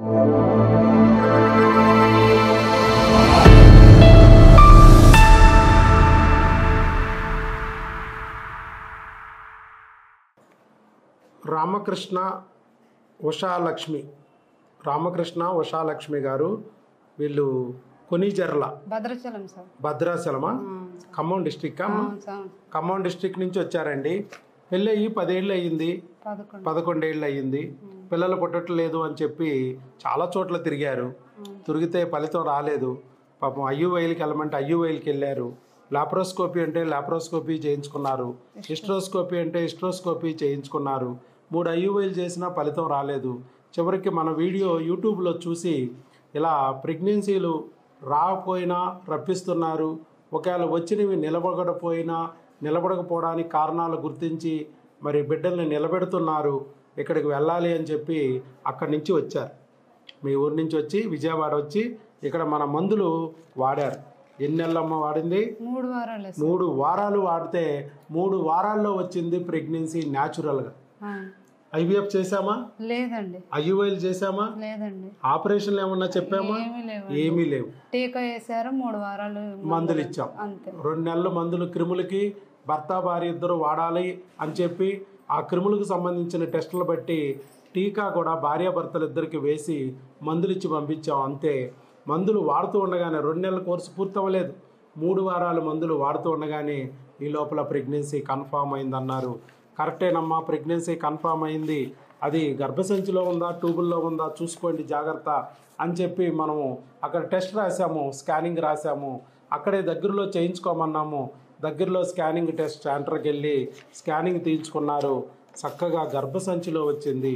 రామకృష్ణ ఉషాలక్ష్మి, రామకృష్ణ ఉషాలక్ష్మి గారు, వీళ్ళు Konijerla భద్రాచలమా, Khammam district. Khammam district నుంచి వచ్చారండి. పెళ్ళి అయ్యి 10 ఏళ్ళు అయ్యింది, 11 ఏళ్ళు అయ్యింది. పిల్లలు పుట్టట్లేదు అని చెప్పి చాలా చోట్ల తిరిగారు. తిరిగితే ఫలితం రాలేదు. పాపం ఐయువైలకి వెళ్ళమంటే ఐయువైలకి వెళ్ళారు. లాప్రోస్కోపీ అంటే లాప్రోస్కోపీ చేయించుకున్నారు. హిస్ట్రోస్కోపీ అంటే హిస్ట్రోస్కోపీ చేయించుకున్నారు. 3 ఐయువైలు చేసినా ఫలితం రాలేదు. చివరికి మన వీడియో యూట్యూబ్లో చూసి ఇలా ప్రెగ్నెన్సీలు రాకపోయినా రప్పిస్తున్నారు, ఒకవేళ వచ్చినవి నిలబడకపోవడానికి కారణాలు గుర్తించి మరి బిడ్డల్ని నిలబెడుతున్నారు, ఇక్కడికి వెళ్ళాలి అని చెప్పి అక్కడి నుంచి వచ్చారు. మీ ఊరి నుంచి వచ్చి విజయవాడ వచ్చి ఇక్కడ మన మందులు వాడారు. ఎన్ని నెలలమ్మ వాడింది? 3 వారాలు వాడితే 3 వారాల్లో వచ్చింది ప్రెగ్నెన్సీ న్యాచురల్గా. ఐవీఎఫ్ చేసామా? లేదండి. ఐయువైలు చేసామా? లేదండి. ఆపరేషన్లు ఏమన్నా చెప్పామా? ఏమీ లేవు. టీకా వేసారు, 3 వారాలు మందులు ఇచ్చాం. 2 నెలలు మందులు క్రిములకి భర్త భార్య ఇద్దరు వాడాలి అని చెప్పి ఆ క్రిములకు సంబంధించిన టెస్టులు బట్టి టీకా కూడా భార్యాభర్తలు ఇద్దరికి వేసి మందులు ఇచ్చి పంపించాం. అంతే. మందులు వాడుతూ ఉండగానే 2 నెలల కోర్సు పూర్తవ్వలేదు, 3 వారాలు మందులు వాడుతూ ఉండగానే ఈ లోపల ప్రెగ్నెన్సీ కన్ఫామ్ అయిందన్నారు. కరెక్టేనమ్మా, ప్రెగ్నెన్సీ కన్ఫామ్ అయింది, అది గర్భసంచిలో ఉందా ట్యూబుల్లో ఉందా చూసుకోండి జాగ్రత్త అని చెప్పి మనము అక్కడ టెస్ట్ రాసాము, స్కానింగ్ రాసాము. అక్కడే దగ్గరలో చేయించుకోమన్నాము. దగ్గరలో స్కానింగ్ టెస్ట్ సెంటర్కి వెళ్ళి స్కానింగ్ తీయించుకున్నారు. చక్కగా గర్భసంచిలో వచ్చింది,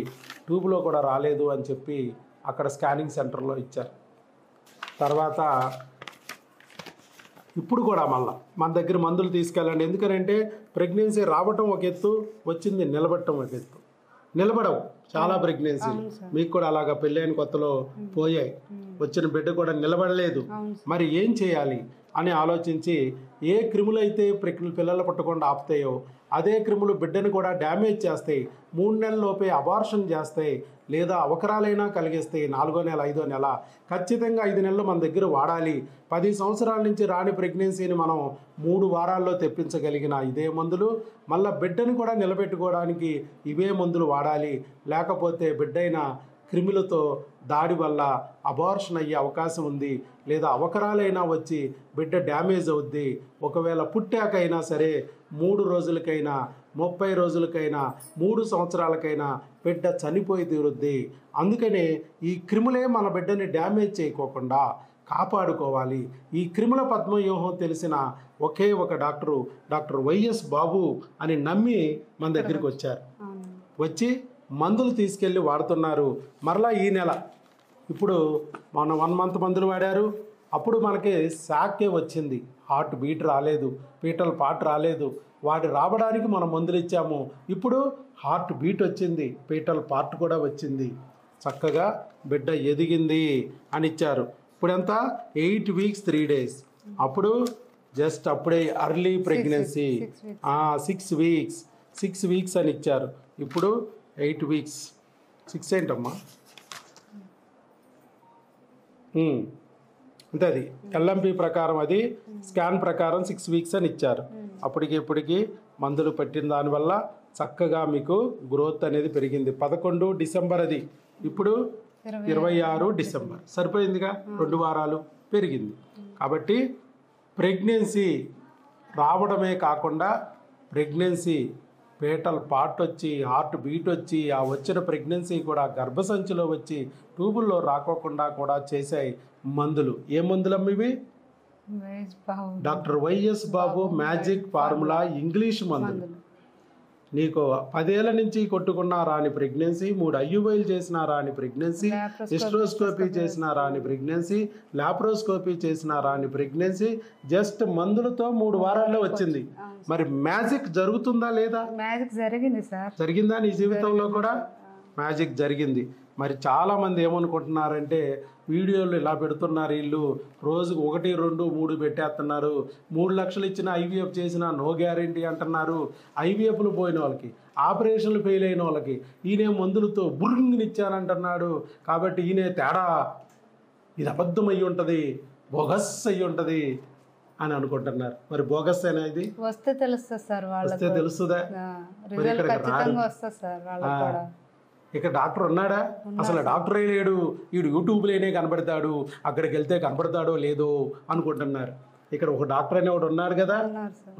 ట్యూబ్లో కూడా రాలేదు అని చెప్పి అక్కడ స్కానింగ్ సెంటర్లో ఇచ్చారు. తర్వాత ఇప్పుడు కూడా మళ్ళీ మన దగ్గర మందులు తీసుకెళ్ళండి. ఎందుకంటే ప్రెగ్నెన్సీ రావటం ఒక ఎత్తు, వచ్చింది నిలబడటం ఒక ఎత్తు. నిలబడవు చాలా ప్రెగ్నెన్సీలు. మీకు కూడా అలాగా పెళ్ళైన కొత్తలో పోయాయి, వచ్చిన బిడ్డ కూడా నిలబడలేదు. మరి ఏం చేయాలి అని ఆలోచించి ఏ క్రిములు అయితే పిల్లలు పుట్టకుండా ఆపుతాయో అదే క్రిములు బిడ్డను కూడా డ్యామేజ్ చేస్తాయి, 3 నెలల లోపే అబార్షన్ చేస్తాయి, లేదా అవకరాలైనా కలిగిస్తాయి. 4వ నెల 5వ నెల ఖచ్చితంగా 5 నెలలు మన దగ్గర వాడాలి. 10 సంవత్సరాల నుంచి రాని ప్రెగ్నెన్సీని మనం 3 వారాల్లో తెప్పించగలిగిన ఇదే మందులు, మళ్ళీ బిడ్డను కూడా నిలబెట్టుకోవడానికి ఇవే మందులు వాడాలి. లేకపోతే బిడ్డైన క్రిములతో దాడి వల్ల అబార్షన్ అయ్యే అవకాశం ఉంది, లేదా అవకరాలైనా వచ్చి బిడ్డ డ్యామేజ్ అవుద్ది. ఒకవేళ పుట్టాకైనా సరే 3 రోజులకైనా 30 రోజులకైనా 3 సంవత్సరాలకైనా బిడ్డ చనిపోయి తీరుద్ది. అందుకనే ఈ క్రిములే మన బిడ్డని డ్యామేజ్ చేయకోకుండా కాపాడుకోవాలి. ఈ క్రిముల పద్మవ్యూహం తెలిసిన ఒకే ఒక డాక్టర్ వైఎస్ బాబు అని నమ్మి మన దగ్గరికి వచ్చారు. వచ్చి మందులు తీసుకెళ్ళి వాడుతున్నారు. మరలా ఈ నెల ఇప్పుడు మన 1 మంత్ మందులు వాడారు. అప్పుడు మనకి శాకే వచ్చింది, హార్ట్ బీట్ రాలేదు, పీటల్ పార్ట్ రాలేదు. వాటి రావడానికి మనం మందులు ఇచ్చాము. ఇప్పుడు హార్ట్ బీట్ వచ్చింది, పీటల్ పార్ట్ కూడా వచ్చింది. చక్కగా బిడ్డ ఎదిగింది అని ఇచ్చారు. ఇప్పుడు ఎంత? 8 వీక్స్ 3 డేస్. అప్పుడు జస్ట్ అప్పుడే అర్లీ ప్రెగ్నెన్సీ 6 వీక్స్ అని ఇచ్చారు. ఇప్పుడు 8 వీక్స్. 6 ఏంటమ్మా? అంతే, అది ఎల్ఎంపి ప్రకారం, అది స్కాన్ ప్రకారం 6 వీక్స్ అని ఇచ్చారు. ఇప్పటికి మందులు పెట్టిన దానివల్ల చక్కగా మీకు గ్రోత్ అనేది పెరిగింది. 11 డిసెంబర్ అది, ఇప్పుడు 26 డిసెంబర్, సరిపోయిందిగా, 2 వారాలు పెరిగింది. కాబట్టి ప్రెగ్నెన్సీ రావడమే కాకుండా ప్రెగ్నెన్సీ పేటల్ పార్ట్ వచ్చి హార్ట్ బీట్ వచ్చి ఆ వచ్చిన ప్రెగ్నెన్సీ కూడా గర్భసంచిలో వచ్చి ట్యూబుల్లో రాకోకుండా కూడా చేసాయి మందులు. ఏ మందులమ్మ ఇవి? డాక్టర్ వైఎస్ బాబు మ్యాజిక్ ఫార్ములా ఇంగ్లీష్ మందులు. నీకు 10 ఏళ్ల నుంచి కొట్టుకున్నా రాని ప్రెగ్నెన్సీ, 3 ఐయువైలు చేసినా రాని ప్రెగ్నెన్సీ, హిస్ట్రోస్కోపీ చేసినా రాని ప్రెగ్నెన్సీ, లాప్రోస్కోపీ చేసినా రాని ప్రెగ్నెన్సీ జస్ట్ మందులతో 3 వారాల్లో వచ్చింది. మరి మ్యాజిక్ జరుగుతుందా లేదా? మ్యాజిక్ జరిగింది సార్. జరిగిందా నీ జీవితంలో కూడా? మ్యాజిక్ జరిగింది. మరి చాలామంది ఏమనుకుంటున్నారంటే వీడియోలు ఇలా పెడుతున్నారు, వీళ్ళు రోజుకు 1, 2, 3 పెట్టేస్తున్నారు, 3 లక్షలు ఇచ్చిన ఐవీఎఫ్ చేసిన నో గ్యారంటీ అంటున్నారు. ఐవీఎఫ్లు పోయిన వాళ్ళకి, ఆపరేషన్లు ఫెయిల్ అయిన వాళ్ళకి ఈయనే మందులతో బుర్రింగ్నిచ్చానంటున్నాడు. కాబట్టి ఈయనే తేడా, ఇది అబద్ధం అయ్యి ఉంటుంది, బోగస్ అయ్యి ఉంటుంది అని అనుకుంటున్నారు. మరి బోగస్ అయినా ఇది వస్తే తెలుస్తుంది సార్, వస్తే తెలుస్తుందా? రిజల్ట్ ఖచ్చితంగా వస్తుంది సార్ వాళ్ళకి కూడా. ఇక్కడ డాక్టర్ ఉన్నాడా? అసలు డాక్టరే లేడు, వీడు యూట్యూబ్లోనే కనబడతాడు, అక్కడికి వెళ్తే కనబడతాడో లేదో అనుకుంటున్నారు. ఇక్కడ ఒక డాక్టర్ అనే ఒకటి ఉన్నాడు కదా,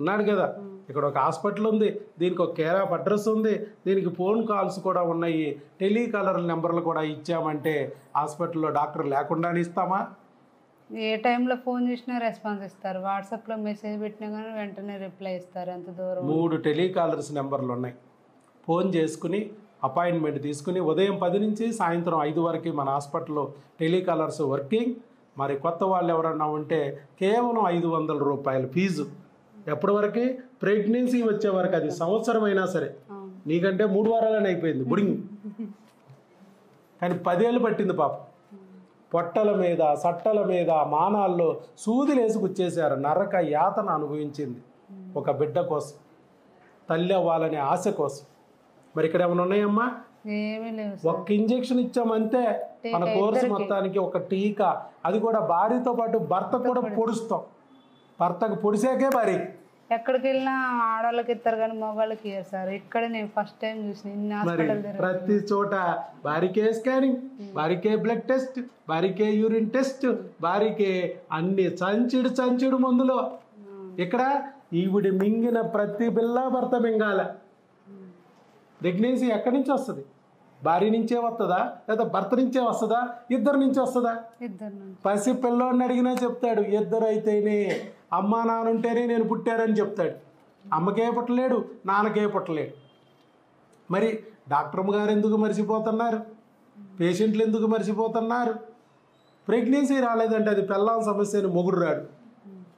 ఉన్నాడు కదా. ఇక్కడ ఒక హాస్పిటల్ ఉంది, దీనికి ఒక కేర్ ఆఫ్ అడ్రస్ ఉంది, దీనికి ఫోన్ కాల్స్ కూడా ఉన్నాయి, టెలికాలర్ నెంబర్లు కూడా ఇచ్చామంటే హాస్పిటల్లో డాక్టర్ లేకుండానే ఇస్తామా? ఏ టైంలో ఫోన్ చేసినా రెస్పాన్స్ ఇస్తారు, వాట్సాప్లో మెసేజ్ పెట్టినా కానీ వెంటనే రిప్లై ఇస్తారు. ఎంత దూరం 3 టెలికాలర్స్ నెంబర్లు ఉన్నాయి. ఫోన్ చేసుకుని అపాయింట్మెంట్ తీసుకుని ఉదయం 10 నుంచి సాయంత్రం 5 వరకు మన హాస్పిటల్లో టెలికాలర్స్ వర్కింగ్. మరి కొత్త వాళ్ళు ఎవరన్నా ఉంటే కేవలం 500 రూపాయలు ఫీజు. ఎప్పటి వరకు? ప్రెగ్నెన్సీ వచ్చే వరకు. అది సంవత్సరం అయినా సరే. నీకంటే 3 వారాలని అయిపోయింది బుడింగ్, కానీ 10 ఏళ్ళు పట్టింది పాపం. పొట్టల మీద, సట్టల మీద, మానాల్లో సూదిలేసి గుచ్చేశారు. నరక యాతన అనుభవించింది ఒక బిడ్డ కోసం, తల్లి అవ్వాలనే ఆశ కోసం. మరి ఇక్కడ ఏమైనా ఉన్నాయమ్మా? ఏమీ లేవు. ఒక్క ఇంజెక్షన్ ఇచ్చామంతే మన కోర్సు మొత్తానికి, ఒక టీకా. అది కూడా భార్యతో పాటు భర్త కూడా పొడుస్తాం. భర్తకు పొడిసాకే భార్య. ఎక్కడికి వెళ్ళినా ఆడవాళ్ళకి ఇస్తారు కానీ మగవాళ్ళకి ఇయ్యరు సార్. ఇక్కడ నేను ఫస్ట్ టైం చూసిన ఇన్ని మరి హాస్పిటల్ ప్రతి చోట భార్యకే స్కానింగ్, భార్యకే బ్లడ్ టెస్ట్, భార్యకే యూరిన్ టెస్ట్, భార్యకే అన్ని చంచుడు మందులు. ఇక్కడ ఈవిడి మింగిన ప్రతి పిల్ల భర్త మింగాల. ప్రెగ్నెన్సీ ఎక్కడి నుంచి వస్తుంది? భార్య నుంచే వస్తుందా, లేదా భర్త నుంచే వస్తుందా, ఇద్దరి నుంచి వస్తుందా? పసి పిల్లోడిని అడిగినా చెప్తాడు, ఇద్దరు అయితేనే, అమ్మ నాన్న ఉంటేనే నేను పుట్టారని చెప్తాడు. అమ్మకే పుట్టలేడు, నాన్నకే పుట్టలేడు. మరి డాక్టర్ గారు ఎందుకు మర్చిపోతున్నారు? పేషెంట్లు ఎందుకు మర్చిపోతున్నారు? ప్రెగ్నెన్సీ రాలేదంటే అది పెళ్ళాం సమస్యని మొగుడు రాడు.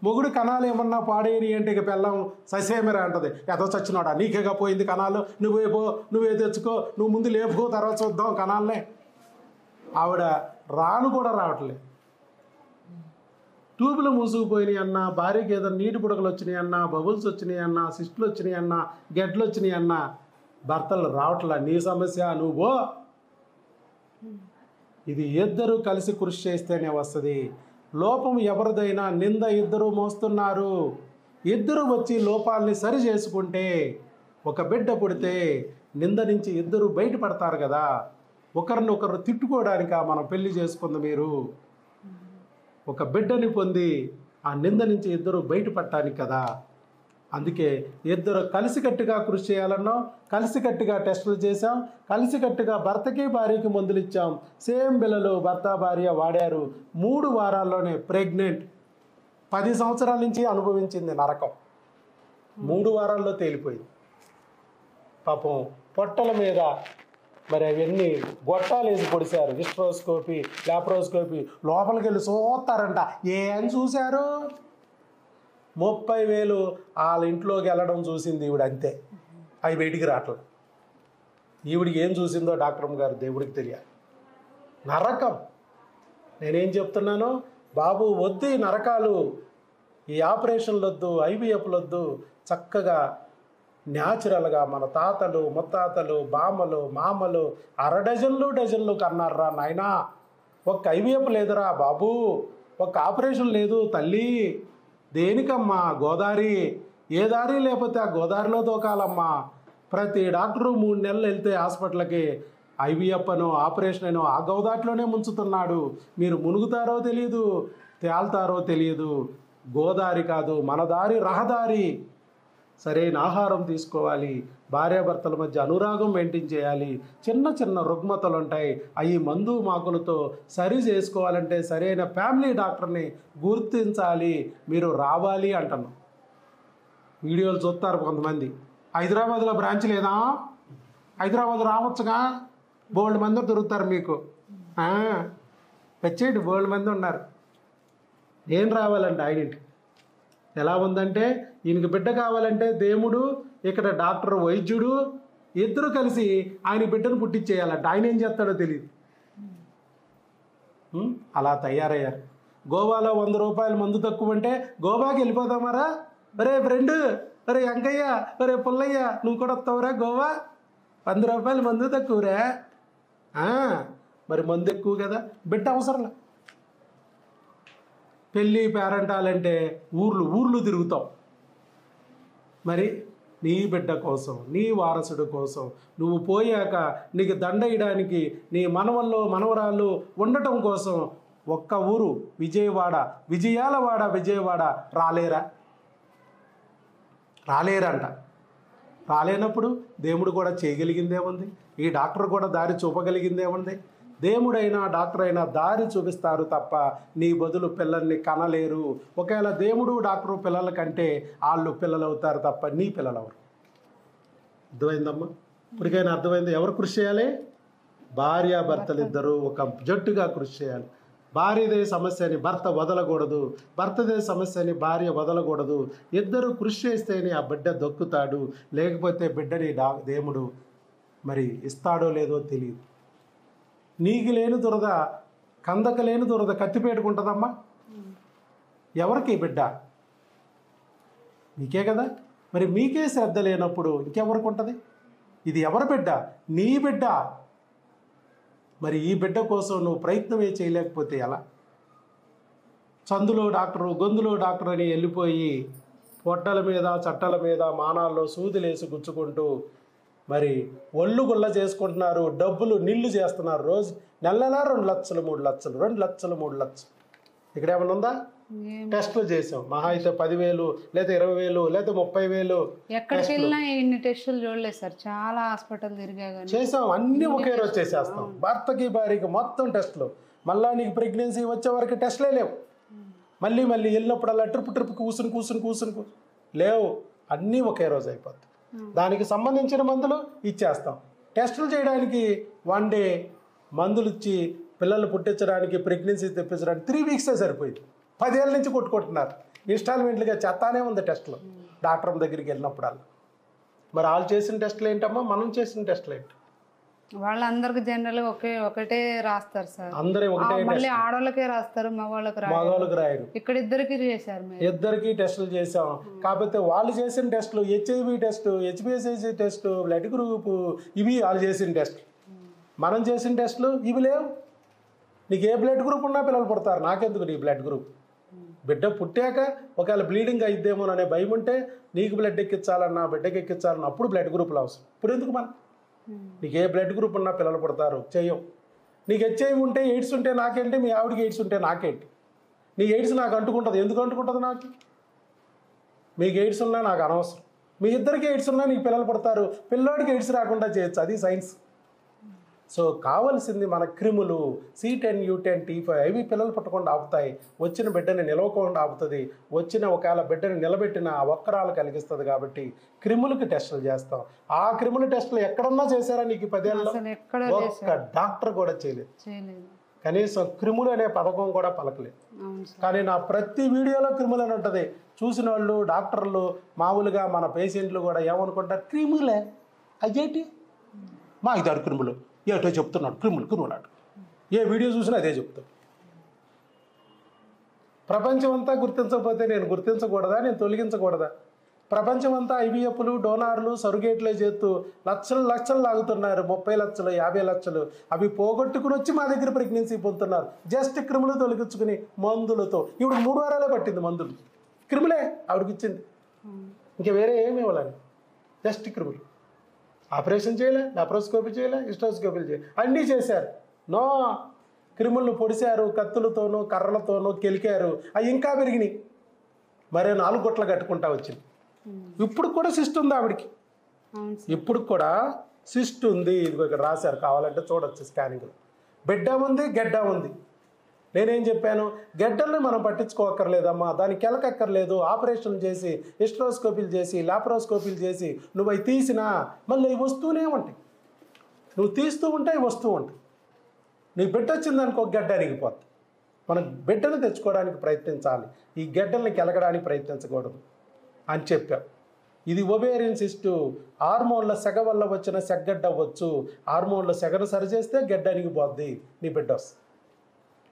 మొగుడు కణాలు ఏమన్నా పాడేని అంటే ఇక పెళ్ళం ససేమిరా అంటది, ఎదో చచ్చినాడా, నీకేగా పోయింది కణాలు, నువ్వే పో, నువ్వే తెచ్చుకో, నువ్వు ముందు లేపుకో, తర్వాత చూద్దాం కణాలనే. ఆవిడ రాను కూడా రావట్లేదు. ట్యూబ్లు మూసుకుపోయినాయి అన్నా, భార్యకి ఏదైనా నీటి పుడకలు వచ్చినాయి అన్నా, బబుల్స్ వచ్చినాయి అన్నా, సిస్టులు వచ్చినాయి అన్నా, గెడ్లు వచ్చినాయి అన్నా, భర్తలు రావట్లే. నీ సమస్య, నువ్వు. ఇది ఇద్దరు కలిసి కృషి చేస్తేనే వస్తుంది. లోపం ఎవరిదైనా నింద ఇద్దరు మోస్తున్నారు. ఇద్దరు వచ్చి లోపాలని సరి చేసుకుంటే, ఒక బిడ్డ పుడితే నింద నుంచి ఇద్దరు బయటపడతారు కదా. ఒకరినొకరు తిట్టుకోవడానిక మనం పెళ్లి చేసుకుంది? మీరు ఒక బిడ్డని పొంది ఆ నింద నుంచి ఇద్దరు బయటపడటానికి కదా. అందుకే ఇద్దరు కలిసికట్టుగా కృషి చేయాలన్నాం, కలిసికట్టుగా టెస్టులు చేసాం, కలిసికట్టుగా భర్తకి భార్యకి మందులు ఇచ్చాం. సేమ్ పిల్లలు భర్త భార్య వాడారు. 3 వారాల్లోనే ప్రెగ్నెంట్. 10 సంవత్సరాల నుంచి అనుభవించింది నరకం, 3 వారాల్లో తేలిపోయింది. పాపం పొట్టల మీద మరి అవన్నీ గొట్టాలు వేసి పొడిశారు. హిస్ట్రోస్కోపీ, లాప్రోస్కోపీ, లోపలికి వెళ్ళి చూస్తారంట. ఏం చూశారు? 30,000 వాళ్ళ ఇంట్లోకి వెళ్ళడం చూసింది ఈవిడ, అంతే. అవి బయటికి రావట్లేదు. ఈవిడికి ఏం చూసిందో డాక్టర్ గారు దేవుడికి తెలియాలి. నరకం. నేనేం చెప్తున్నాను, బాబు వద్దు ఈ నరకాలు, ఈ ఆపరేషన్లు వద్దు, ఐవీఎఫ్లు వద్దు. చక్కగా న్యాచురల్గా మన తాతలు, ముత్తాతలు, బామ్మలు, మామలు 6 డజన్లు కన్నారా నాయనా. ఒక్క ఐవీఎఫ్ లేదురా బాబు, ఒక్క ఆపరేషన్ లేదు తల్లి. దేనికమ్మా? గోదావరి. ఏ దారి లేకపోతే ఆ గోదావరిలో దూకాలమ్మా. ప్రతి డాక్టరు 3 నెలలు వెళ్తే హాస్పిటల్కి ఐవీఎఫ్ అనో ఆపరేషన్ అనో ఆ గోదావరిలోనే ముంచుతున్నాడు. మీరు మునుగుతారో తెలియదు, తేల్తారో తెలియదు. గోదావరి కాదు, మన దారి రహదారి. సరైన ఆహారం తీసుకోవాలి, భార్యాభర్తల మధ్య అనురాగం మెయింటైన్ చేయాలి. చిన్న చిన్న రుగ్మతలు ఉంటాయి, అవి మందు మాకులతో సరి చేసుకోవాలంటే సరైన ఫ్యామిలీ డాక్టర్ని గుర్తించాలి. మీరు రావాలి అంటున్నాం. వీడియోలు చూస్తారు కొంతమంది. హైదరాబాద్లో బ్రాంచ్ లేదా? హైదరాబాద్ రావచ్చుగా, బోల్డ్ మంది దొరుకుతారు మీకు. వచ్చేయండి, బోల్డ్ మంది ఉన్నారు. ఏం రావాలంటే ఆయనింటి ఎలా ఉందంటే, ఈయనకి బిడ్డ కావాలంటే దేవుడు, ఇక్కడ డాక్టర్ వైద్యుడు ఇద్దరు కలిసి ఆయన బిడ్డను పుట్టించేయాలంట. ఆయన ఏం చేస్తాడో తెలియదు. అలా తయారయ్యారు. గోవాలో 100 రూపాయలు మందు తక్కువ అంటే గోవాకి వెళ్ళిపోదామారా, ఒరే ఫ్రెండ్, ఒరే అంకయ్య, ఒరే పుల్లయ్య, నువ్వు కూడా వస్తావురా గోవా, 100 రూపాయలు మందు తక్కువరా. మరి మందు ఎక్కువ కదా, బిడ్డ అవసరంలా. పెళ్ళి పేరంటాలంటే ఊర్లు తిరుగుతాం. మరి నీ బిడ్డ కోసం, నీ వారసుడు కోసం నువ్వు పోయాక నీకు దండేయడానికి నీ మనవల్లో మనవరాళ్ళు ఉండటం కోసం ఒక్క ఊరు విజయవాడ రాలేరంట. రాలేనప్పుడు దేవుడు కూడా చేయగలిగిందేముంది? ఈ డాక్టర్ కూడా దారి చూపగలిగిందేముంది? దేవుడైనా డాక్టర్ అయినా దారి చూపిస్తారు తప్ప నీ బదులు పిల్లల్ని కనలేరు. ఒకవేళ దేవుడు డాక్టరు పిల్లల కంటే వాళ్ళు పిల్లలు అవుతారు తప్ప నీ పిల్లలు ఎవరు? అర్థమైందమ్మా? ఇప్పటికైనా అర్థమైంది. ఎవరు కృషి చేయాలి? భార్యాభర్తలు ఇద్దరు ఒక జట్టుగా కృషి చేయాలి. భార్యదే సమస్యని భర్త వదలకూడదు, భర్తదే సమస్యని భార్య వదలకూడదు. ఇద్దరు కృషి చేస్తేనే ఆ బిడ్డ దొక్కుతాడు. లేకపోతే బిడ్డని దేవుడు మరి ఇస్తాడో లేదో తెలియదు. నీకు లేని దురద, కందక లేని దురద కత్తిపేటుకుంటుందమ్మా. ఎవరికి బిడ్డ? మీకే కదా. మరి మీకే శ్రద్ధ లేనప్పుడు ఇంకెవరికి ఉంటుంది? ఇది ఎవరి బిడ్డ? నీ బిడ్డ. మరి ఈ బిడ్డ కోసం నువ్వు ప్రయత్నమే చేయలేకపోతే ఎలా? చందులో డాక్టరు, గొంతులో డాక్టర్ అని వెళ్ళిపోయి పొట్టల మీద, చట్టల మీద, మానాల్లో సూదులేసి గుచ్చుకుంటూ మరి ఒళ్ళు గుల్ల చేసుకుంటున్నారు. డబ్బులు నిల్లు చేస్తున్నారు. రోజు నెలలా 2 లక్షలు 3 లక్షలు 2 లక్షలు 3 లక్షలు. ఇక్కడ ఏమైనా ఉందా? టెస్టులు చేసాం, మహా అయితే 10,000 లేదా 20,000 లేదా 30,000. ఎక్కడికి వెళ్ళినా ఇన్ని టెస్టులు చూడలేదు సార్. చాలా హాస్పిటల్ తిరిగా చేసాం. అన్నీ ఒకే రోజు చేసేస్తాం. భర్తకి భార్యకి మొత్తం టెస్టులు. మళ్ళీ నీకు ప్రెగ్నెన్సీ వచ్చే వరకు టెస్టులే లేవు. మళ్ళీ వెళ్ళినప్పుడల్లా ట్రిప్ కూసుని లేవు. అన్నీ ఒకే రోజు అయిపోతాయి. దానికి సంబంధించిన మందులు ఇచ్చేస్తాం. టెస్టులు చేయడానికి 1 డే మందులు ఇచ్చి పిల్లలు పుట్టించడానికి, ప్రెగ్నెన్సీ తెప్పించడానికి 3 వీక్సే సరిపోయింది. 10 ఏళ్ళ నుంచి కొట్టుకుంటున్నారు. ఇన్స్టాల్మెంట్లుగా చేస్తానే ఉంది టెస్టులు డాక్టర్ దగ్గరికి వెళ్ళినప్పుడల్లా. మరి వాళ్ళు చేసిన టెస్టులు ఏంటమ్మా, మనం చేసిన టెస్టులు ఏంటి? వాళ్ళందరికి జనరల్ ఒకటే రాస్తారు సార్. అందరూ ఒకటే, మళ్ళీ ఆడవాళ్ళకే రాస్తారు, మగవాళ్ళకి రాయరు. ఇక్కడ ఇద్దరికి చేశారు. ఇద్దరికి టెస్టులు చేసాం. కాకపోతే వాళ్ళు చేసిన టెస్టులు HIV test, HbSAg test, blood group, ఇవి వాళ్ళు చేసిన టెస్ట్. మనం చేసిన టెస్టులు ఇవి లేవు. నీకు ఏ బ్లడ్ గ్రూప్ ఉన్నా పిల్లలు పుడతారు. నాకెందుకు నీ బ్లడ్ గ్రూప్? బిడ్డ పుట్టాక ఒకవేళ బ్లీడింగ్ అయిద్దేమోననే భయం ఉంటే నీకు బ్లడ్ ఎక్కించాలన్నా, బిడ్డకి ఎక్కించాలన్నా అప్పుడు బ్లడ్ గ్రూపులు అవసరం. ఇప్పుడు ఎందుకు మనం? నీకు ఏ బ్లడ్ గ్రూప్ ఉన్నా పిల్లలు పుడతారు. చెయ్యం. నీకు HIV ఉంటే, ఎయిడ్స్ ఉంటే నాకేంటి? మీ ఆవిడికి ఎయిడ్స్ ఉంటే నాకేంటి? నీ ఎయిడ్స్ నాకు అంటుకుంటుంది. ఎందుకు అంటుకుంటుంది నాకు? మీకు ఎయిడ్స్ ఉన్నా నాకు అనవసరం. మీ ఇద్దరికి ఎయిడ్స్ ఉన్నా నీకు పిల్లలు పుడతారు. పిల్లోడికి ఎయిడ్స్ రాకుండా చేయొచ్చు. అది సైన్స్. సో కావాల్సింది మన క్రిములు C10, U10, T5 అవి పిల్లలు పుట్టకుండా ఆపుతాయి. వచ్చిన బిడ్డని నిలవకుండా ఆపుతుంది. వచ్చిన ఒకవేళ బిడ్డని నిలబెట్టిన వక్రాలు కలిగిస్తుంది. కాబట్టి క్రిములకి టెస్టులు చేస్తాం. ఆ క్రిముల టెస్టులు ఎక్కడన్నా చేశారా నీకు 10 ఏళ్ళలో? ఒక్క డాక్టర్ కూడా చేయలేదు. కనీసం క్రిములు అనే పథకం కూడా పలకలేదు. కానీ నా ప్రతి వీడియోలో క్రిములు అని ఉంటుంది. చూసిన వాళ్ళు, డాక్టర్లు, మామూలుగా మన పేషెంట్లు కూడా ఏమనుకుంటారు? క్రిములే అయ్యేటి మా 5-6 క్రిములు ఏటో చెప్తున్నాడు. క్రిములు అంట. ఏ వీడియో చూసినా అదే చెప్తాడు. ప్రపంచం అంతా గుర్తించకపోతే నేను గుర్తించకూడదా? నేను తొలగించకూడదా? ప్రపంచం అంతా IVFలు, డోనార్లు, సరుగేట్లే చేస్తూ లక్షలు లాగుతున్నారు. 30 లక్షలు, 50 లక్షలు. అవి పోగొట్టుకుని వచ్చి మా దగ్గర ప్రెగ్నెన్సీ పొందుతున్నారు. జస్ట్ క్రిములు తొలగించుకుని మందులతో. ఇప్పుడు 3 వారాలే పట్టింది మందులు. క్రిములే ఆవిడకి ఇచ్చింది. ఇంకా వేరే ఏమి ఇవ్వాలని, జస్ట్ క్రిములు. ఆపరేషన్ చేయలే, లాప్రోస్కోపీ చేయలే, హిస్టోస్కోపీలు చేయలే, అన్నీ చేశారు. నో, క్రిములను పొడిశారు. కత్తులతోనూ కర్రలతోనూ కెలికారు. అవి ఇంకా పెరిగినాయి. మరే 4 గుట్లు కట్టుకుంటా వచ్చింది. ఇప్పుడు కూడా సిస్ట్ ఉంది ఆవిడికి. ఇప్పుడు కూడా సిస్ట్ ఉంది. ఇదిగో ఇక్కడ రాశారు, కావాలంటే చూడొచ్చు స్కానింగ్లో. బిడ్డ ఉంది, గెడ్డ ఉంది. నేనేం చెప్పాను? గెడ్డల్ని మనం పట్టించుకోక్కర్లేదమ్మా, దానికి కెలకక్కర్లేదు. ఆపరేషన్లు చేసి, హిస్టరోస్కోపీలు చేసి, లాప్రోస్కోపీలు చేసి నువ్వు అవి తీసినా మళ్ళీ అవి వస్తూనే ఉంటాయి. నువ్వు తీస్తూ ఉంటే అవి వస్తూ ఉంటాయి. నీ బిడ్డ వచ్చిందనుకో గెడ్డ అరిగిపోతుంది. మనం బిడ్డను తెచ్చుకోవడానికి ప్రయత్నించాలి. ఈ గెడ్డల్ని కెలకడానికి ప్రయత్నించకూడదు అని చెప్పాం. ఇది ఒవేరియన్ సిస్టు. హార్మోన్ల సెగ వల్ల వచ్చిన సెగ్గడ్డ అవ్వచ్చు. హార్మోన్ల సెగను సరిచేస్తే గెడ్డ అరిగిపోద్ది, నీ బిడ్డ వస్తుంది.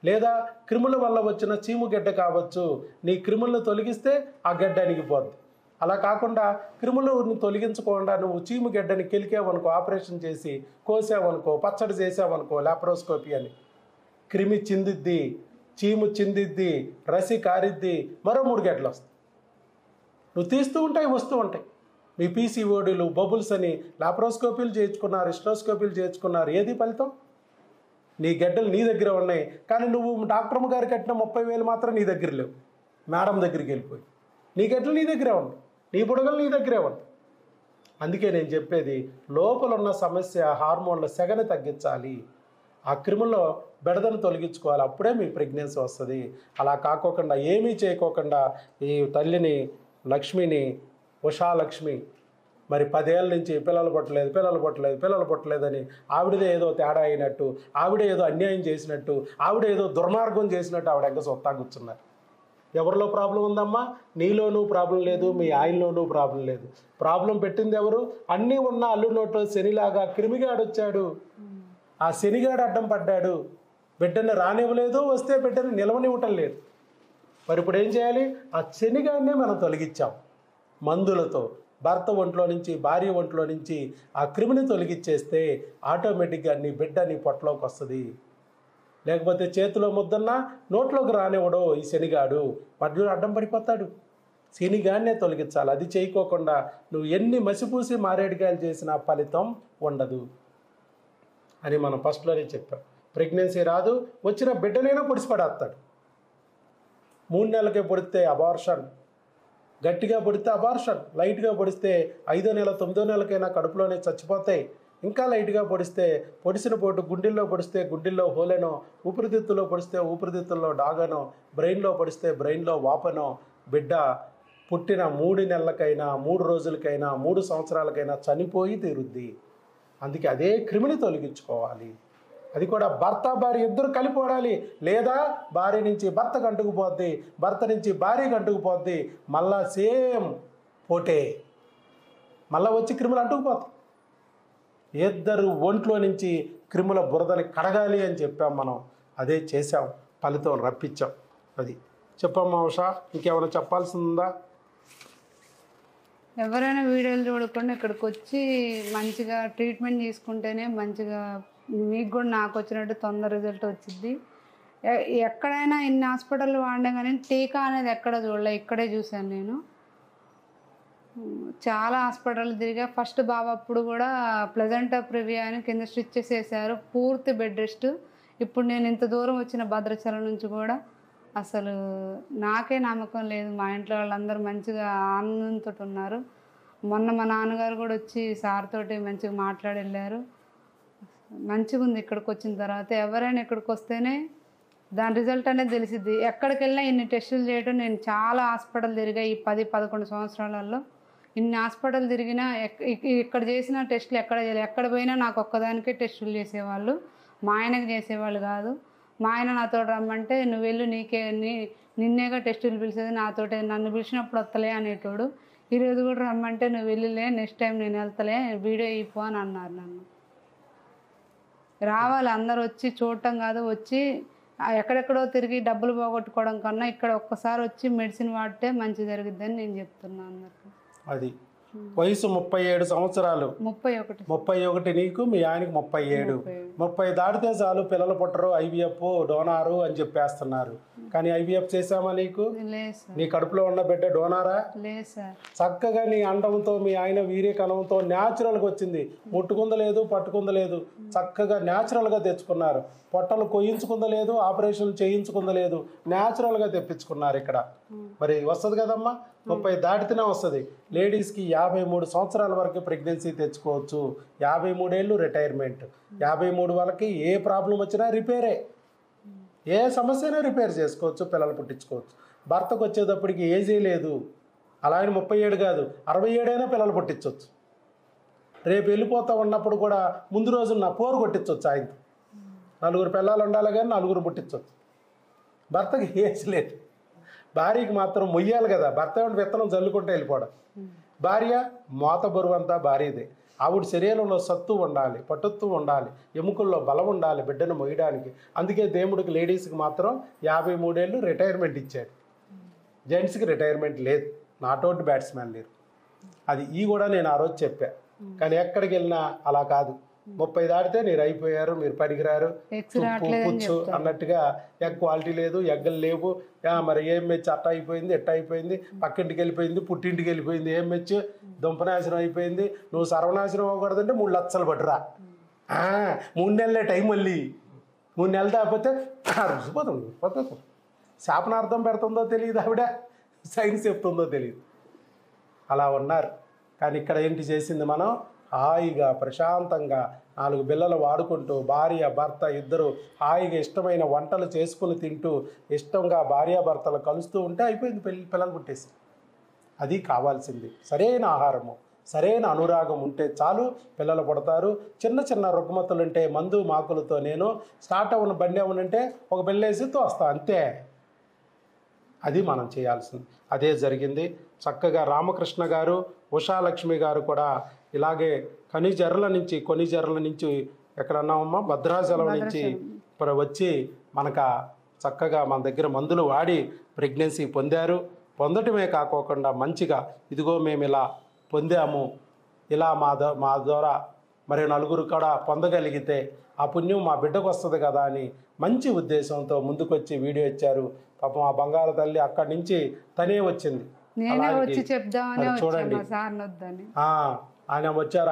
లేదా క్రిముల వల్ల వచ్చిన చీము గడ్డ కావచ్చు. నీ క్రిములను తొలగిస్తే ఆ గడ్డ అణిగిపోద్ది. అలా కాకుండా క్రిములను తొలగించకుండా నువ్వు చీము గడ్డని కెలికావనుకో, ఆపరేషన్ చేసి కోసావనుకో, పచ్చడి చేసావనుకో, లాప్రోస్కోపీ అని, క్రిమి చిందిద్ది, చీము చిందిద్ది, రసి కారిద్ది, మరో 3 గడ్డలు వస్తాయి. నువ్వు తీస్తూ ఉంటాయి, వస్తూ ఉంటాయి. మీ పీసీఓడీలు, బబుల్స్ అని లాప్రోస్కోపీలు చేయించుకున్నారు, హిస్ట్రోస్కోపీలు చేయించుకున్నారు. ఏది ఫలితం? నీ గడ్డలు నీ దగ్గర ఉన్నాయి, కానీ నువ్వు డాక్టర్ గారు కట్టిన 30,000 మాత్రం నీ దగ్గర లేవు. మేడం దగ్గరికి వెళ్ళిపోయి నీ గడ్డలు నీ దగ్గరే ఉన్నాయి, నీ బుడగలు నీ దగ్గరే ఉన్నాయి. అందుకే నేను చెప్పేది, లోపల ఉన్న సమస్య హార్మోన్ల సెగని తగ్గించాలి, ఆ క్రిముల్లో బెడదను తొలగించుకోవాలి. అప్పుడే మీ ప్రెగ్నెన్సీ వస్తుంది. అలా కాకోకుండా ఏమీ చేయకోకుండా ఈ తల్లిని, లక్ష్మిని, ఉషాలక్ష్మి మరి 10 ఏళ్ళ నుంచి పిల్లలు పుట్టలేదని ఆవిడదే ఏదో తేడా అయినట్టు, ఆవిడే ఏదో అన్యాయం చేసినట్టు, ఆవిడ ఏదో దుర్మార్గం చేసినట్టు ఆవిడ ఇంకా సొత్తా కూర్చున్నారు. ఎవరిలో ప్రాబ్లం ఉందమ్మా? నీలోనూ ప్రాబ్లం లేదు, మీ ఆయనలోనూ ప్రాబ్లం లేదు. ప్రాబ్లం పెట్టింది ఎవరు? అన్నీ ఉన్న అల్లు నోట్లో శనిలాగా క్రిమిగాడు వచ్చాడు. ఆ శనిగాడు అడ్డం పడ్డాడు, బిడ్డని రానివ్వలేదు, వస్తే బిడ్డని నిలవనివ్వటం లేదు. మరి ఇప్పుడు ఏం చేయాలి? ఆ శనిగాడినే మనం తొలగించాం మందులతో. భర్త ఒంట్లో నుంచి, భార్య ఒంట్లో నుంచి ఆ క్రిమిని తొలగించేస్తే ఆటోమేటిక్గా నీ బిడ్డ నీ పొట్టలోకి వస్తుంది. లేకపోతే చేతిలో ముద్దన్నా నోట్లోకి రానివ్వడు ఈ శనిగాడు, మధ్యలో అడ్డం పడిపోతాడు. శనిగాడినే తొలగించాలి. అది చేయకోకుండా నువ్వు ఎన్ని మసిపూసి మారేడుకాయలు చేసినా ఫలితం ఉండదు అని మనం ఫస్ట్లోనే చెప్పాం. ప్రెగ్నెన్సీ రాదు, వచ్చిన బిడ్డనైనా పొడిచిపడేస్తాడు. 3 నెలలకే పొడిస్తే అబార్షన్, గట్టిగా పొడితే అబార్షన్, లైట్గా పొడిస్తే 5వ నెల 9వ నెలకైనా కడుపులోనే చచ్చిపోతాయి. ఇంకా లైట్గా పొడిస్తే పొడిసిన పోటు గుండెల్లో పొడిస్తే గుండెల్లో హోలెనో, ఊపిరితిత్తులో పొడిస్తే ఊపిరితిత్తుల్లో డాగనో, బ్రెయిన్లో పొడిస్తే బ్రెయిన్లో వాపనో, బిడ్డ పుట్టిన 3 నెలలకైనా 3 రోజులకైనా 3 సంవత్సరాలకైనా చనిపోయి తీరుద్ది. అందుకే అదే క్రిమిని తొలగించుకోవాలి. అది కూడా భర్త భార్య ఇద్దరు కలిపి వాడాలి. లేదా భార్య నుంచి భర్తకు అంటుకుపోద్ది, భర్త నుంచి భార్యకు అంటుకుపోద్ది, మళ్ళా సేమ్ పోటే, మళ్ళా వచ్చి క్రిములు అంటుకుపోతాయి. ఇద్దరు ఒంట్లో నుంచి క్రిముల బురదని కడగాలి అని చెప్పాం మనం. అదే చేసాం, ఫలితం రప్పించాం. అది చెప్పమ్మా ఉషా, ఇంకేమైనా చెప్పాల్సిందా? ఎవరైనా వీడియోలు చూడకుండా ఇక్కడికి వచ్చి మంచిగా ట్రీట్మెంట్ తీసుకుంటేనే మంచిగా మీకు కూడా నాకు వచ్చినట్టు తొందర రిజల్ట్ వచ్చింది. ఎక్కడైనా ఇన్ని హాస్పిటల్ వాడినా కానీ టీకా అనేది ఎక్కడ చూడలే, ఇక్కడే చూశాను నేను. చాలా హాస్పిటల్ తిరిగా. ఫస్ట్ బాబు అప్పుడు కూడా ప్లెజెంటా ప్రివియా అని కింద స్టిచెస్ వేశారు, పూర్తి బెడ్ రెస్ట్. ఇప్పుడు నేను ఇంత దూరం వచ్చిన భద్రాచలం నుంచి కూడా అసలు నాకే నమ్మకం లేదు. మా ఇంట్లో వాళ్ళందరూ మంచిగా ఆనందంతో ఉన్నారు. మొన్న మా నాన్నగారు కూడా వచ్చి సార్ తోటి మంచిగా మాట్లాడి వెళ్ళారు. మంచిగా ఉంది. ఇక్కడికి వచ్చిన తర్వాత ఎవరైనా ఇక్కడికి వస్తేనే దాని రిజల్ట్ అనేది తెలిసిద్ది. ఎక్కడికి వెళ్ళినా ఇన్ని టెస్టులు చేయడం, నేను చాలా హాస్పిటల్ తిరిగా ఈ 10-11 సంవత్సరాలలో. ఇన్ని హాస్పిటల్ తిరిగినా ఇక్కడ చేసిన టెస్టులు ఎక్కడ చేయలేదు. ఎక్కడ పోయినా నాకు ఒక్కదానికే టెస్టులు చేసేవాళ్ళు, మా ఆయనకు చేసేవాళ్ళు కాదు. మా ఆయన నాతో రమ్మంటే నువ్వు వెళ్ళు, నిన్నేగా టెస్టులు పిలిచేది, నాతోటి నన్ను పిలిచినప్పుడు వస్తలే అనేటోడు. ఈరోజు కూడా రమ్మంటే నువ్వు వెళ్ళిలే, నెక్స్ట్ టైం నేను వెళ్తలే, వీడియో ఇపో అని అన్నారు నన్ను. రావాలి అందరు వచ్చి చూడటం కాదు, వచ్చి ఎక్కడెక్కడో తిరిగి డబ్బులు పోగొట్టుకోవడం కన్నా ఇక్కడ ఒక్కసారి వచ్చి మెడిసిన్ వాడితే మంచి జరిగిద్దని నేను చెప్తున్నాను అందరికి. అది వయసు 37 సంవత్సరాలు, 31 నీకు, మీ ఆయనకి 37. 30 దాటితే చాలు పిల్లలు పుట్టరు, IVF డోనారు అని చెప్పేస్తున్నారు. కానీ IVF చేసామా నీకు? నీ కడుపులో ఉన్న బిడ్డ డోనారా? లేదు సార్. చక్కగా నీ అండంతో మీ ఆయన వీర్య కణంతో న్యాచురల్గా వచ్చింది. ముట్టుకుందలేదు, పట్టుకుందలేదు, చక్కగా న్యాచురల్గా తెచ్చుకున్నారు. పొట్టలు కొయ్యించుకుందలేదు, ఆపరేషన్ చేయించుకుందలేదు, న్యాచురల్గా తెప్పించుకున్నారు ఇక్కడ. మరి వస్తుంది కదమ్మా, 30 దాటితేనే వస్తుంది. లేడీస్కి 53 సంవత్సరాల వరకు ప్రెగ్నెన్సీ తెచ్చుకోవచ్చు. 53 ఏళ్ళు రిటైర్మెంట్. 53 వాళ్ళకి ఏ ప్రాబ్లం వచ్చినా రిపేరే, ఏ సమస్య అయినా రిపేర్ చేసుకోవచ్చు, పిల్లలు పుట్టించుకోవచ్చు. భర్తకు వచ్చేటప్పటికి ఏజీ లేదు, అలా ఆయన 37 కాదు 67 అయినా పిల్లలు పుట్టించవచ్చు. రేపు వెళ్ళిపోతా ఉన్నప్పుడు కూడా ముందు రోజు నా పోరు కొట్టించవచ్చు. ఆయనతో 4 పిల్లలు ఉండాలి కానీ 4 పుట్టించవచ్చు. భర్తకి ఏజ్ లేదు, భార్యకి మాత్రం మొయ్యాలి కదా. భర్త విత్తనం జల్లుకుంటే వెళ్ళిపోవడం, భార్య మోత బరువు అంతా భార్యదే. ఆవిడ శరీరంలో సత్తు ఉండాలి, పటుత్వం ఉండాలి, ఎముకల్లో బలం ఉండాలి బిడ్డను మోయడానికి. అందుకే దేవుడికి లేడీస్కి మాత్రం 53 ఏళ్ళు రిటైర్మెంట్ ఇచ్చాడు. జెంట్స్కి రిటైర్మెంట్ లేదు, నాట్అవుట్ బ్యాట్స్మెన్ లేరు. అది కూడా నేను ఆ రోజు చెప్పా. కానీ ఎక్కడికి వెళ్ళినా అలా కాదు. 30 దాటితే మీరు అయిపోయారు, మీరు పనికిరారు, పుచ్చు అన్నట్టుగా ఎగ్ క్వాలిటీ లేదు, ఎగ్గలు లేవు, మరి ఏం మెచ్చి అట్ట అయిపోయింది, ఎట్ట అయిపోయింది, పక్కింటికి వెళ్ళిపోయింది, పుట్టింటికి వెళ్ళిపోయింది, ఏం మెచ్చు దుంపనాశనం అయిపోయింది, నువ్వు సర్వనాశనం అవ్వకూడదంటే 3 లక్షలు పట్టురా. 3 నెలలే టైం, మళ్ళీ 3 నెలలు దాకపోతే రుచిపోతుంది. శాపనార్థం పెడుతుందో తెలియదు ఆవిడ, సైన్స్ చెప్తుందో తెలియదు. అలా ఉన్నారు. కానీ ఇక్కడ ఏంటి చేసింది, మనం హాయిగా ప్రశాంతంగా 4 బిళ్ళలు వాడుకుంటూ భార్య భర్త ఇద్దరు హాయిగా ఇష్టమైన వంటలు చేసుకుని తింటూ ఇష్టంగా భార్యాభర్తలు కలుస్తూ ఉంటే అయిపోయింది, పిల్లలు పుట్టేసి. అది కావాల్సింది. సరైన ఆహారము, సరైన అనురాగం ఉంటే చాలు, పిల్లలు పుడతారు. చిన్న చిన్న రుగ్మతులు ఉంటే మందు మాకులతో నేను స్టార్ట్ అవ్వని బండి అవ్వనంటే ఒక బిళ్ళేసి తోస్తా, అంతే. అది మనం చేయాల్సింది. అదే జరిగింది. చక్కగా రామకృష్ణ గారు, ఉషాలక్ష్మి గారు కూడా ఇలాగే కొనిజర్ల నుంచి ఎక్కడన్నామమ్మా, భద్రాచలం నుంచి వచ్చి మనకు చక్కగా మన దగ్గర మందులు వాడి ప్రెగ్నెన్సీ పొందారు. పొందటమే కాకోకుండా మంచిగా ఇదిగో మేము ఇలా పొందాము, ఇలా మా ద్వారా మరి నలుగురు కూడా పొందగలిగితే ఆ పుణ్యం మా బిడ్డకు వస్తుంది కదా అని మంచి ఉద్దేశంతో ముందుకొచ్చి వీడియో ఇచ్చారు. పాపం ఆ బంగారు తల్లి అక్కడి నుంచి తనే వచ్చింది. చూడండి, ఆయన వచ్చారు.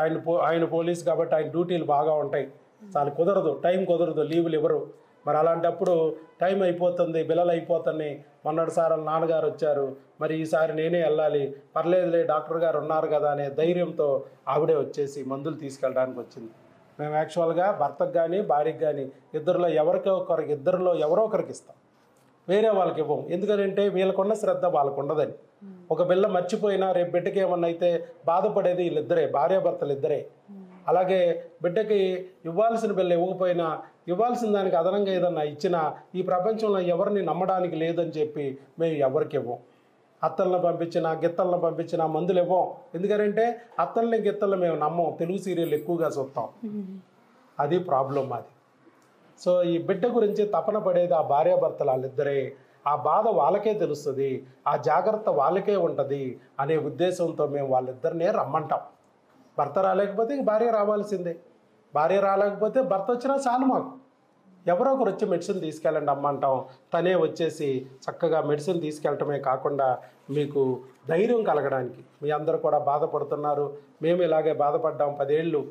ఆయన పోలీస్ కాబట్టి ఆయన డ్యూటీలు బాగా ఉంటాయి, చాలా కుదరదు, టైం కుదరదు, లీవులు ఇవ్వరు. మరి అలాంటప్పుడు టైం అయిపోతుంది, బిల్లలు అయిపోతున్నాయి. మొన్నటిసారి నాన్నగారు వచ్చారు, మరి ఈసారి నేనే వెళ్ళాలి, పర్లేదులే డాక్టర్ గారు ఉన్నారు కదా అనే ధైర్యంతో ఆవిడే వచ్చేసి మందులు తీసుకెళ్ళడానికి వచ్చింది. మేము యాక్చువల్గా భర్తకు కానీ భార్యకి కానీ ఇద్దరిలో ఎవరో ఒకరికి ఇస్తాం, వేరే వాళ్ళకి ఇవ్వం. ఎందుకంటే వీళ్ళకున్న శ్రద్ధ వాళ్ళకు ఉండదని. ఒక బిళ్ళ మర్చిపోయినా రేపు బిడ్డకి ఏమన్నా అయితే బాధపడేది వీళ్ళిద్దరే, భార్యాభర్తలు ఇద్దరే. అలాగే బిడ్డకి ఇవ్వాల్సిన బిళ్ళ ఇవ్వకపోయినా ఇవ్వాల్సిన దానికి అదనంగా ఏదన్నా ఇచ్చినా ఈ ప్రపంచంలో ఎవరిని నమ్మడానికి లేదని చెప్పి మేము ఎవరికి ఇవ్వం. అత్తలను పంపించినా గిత్తలను పంపించినా మందులు ఇవ్వం. ఎందుకంటే అత్తల్ని గిత్తలను మేము నమ్మం, తెలుగు సీరియల్ ఎక్కువగా చూస్తాం. అది ప్రాబ్లం మాది. సో ఈ బిడ్డ గురించి తపన పడేది ఆ భార్యాభర్తలు వాళ్ళిద్దరే. ఆ బాధ వాళ్ళకే తెలుస్తుంది, ఆ జాగ్రత్త వాళ్ళకే ఉంటుంది అనే ఉద్దేశంతో మేము వాళ్ళిద్దరినే రమ్మంటాం. భర్త రాలేకపోతే భార్య రావాల్సిందే, భార్య రాలేకపోతే భర్త వచ్చినా చాలు మాకు. ఎవరో ఒకరు వచ్చి మెడిసిన్ తీసుకెళ్ళండి అమ్మంటాం. తనే వచ్చేసి చక్కగా మెడిసిన్ తీసుకెళ్ళటమే కాకుండా మీకు ధైర్యం కలగడానికి. మీ అందరూ కూడా బాధపడుతున్నారు, మేము ఇలాగే బాధపడ్డాం 10 ఏళ్ళు.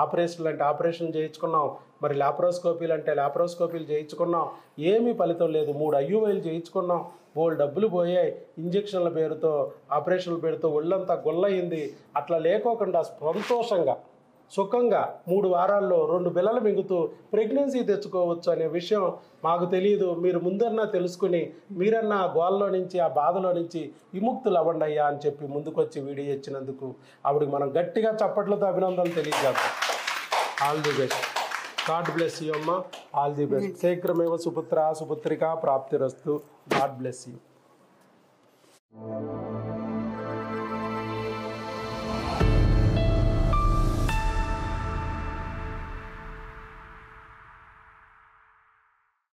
ఆపరేషన్లు అంటే ఆపరేషన్ చేయించుకున్నాం, మరి లాప్రోస్కోపీలు అంటే లాప్రోస్కోపీలు చేయించుకున్నాం, ఏమీ ఫలితం లేదు. 3 IUIలు చేయించుకున్నాం, బోల్ డబ్బులు పోయాయి. ఇంజక్షన్ల పేరుతో ఆపరేషన్ల పేరుతో ఒళ్ళంతా గొల్లయింది. అట్లా లేకోకుండా సంతోషంగా సుఖంగా 3 వారాల్లో 2 బిళ్ళలు మింగుతూ ప్రెగ్నెన్సీ తెచ్చుకోవచ్చు అనే విషయం మాకు తెలియదు. మీరు ముందన్నా తెలుసుకుని మీరన్నా ఆ గోల్లో నుంచి ఆ బాధలో నుంచి విముక్తులు అవ్వండి అయ్యా అని చెప్పి ముందుకొచ్చి వీడియో ఇచ్చినందుకు ఆవిడకి మనం గట్టిగా చప్పట్లతో అభినందనలు తెలియజేద్దాం. All the best. God bless you అమ్మ. All the best. శీఘ్రమేవ సుపుత్ర సుపుత్రిక ప్రాప్తిరస్తు. God bless you.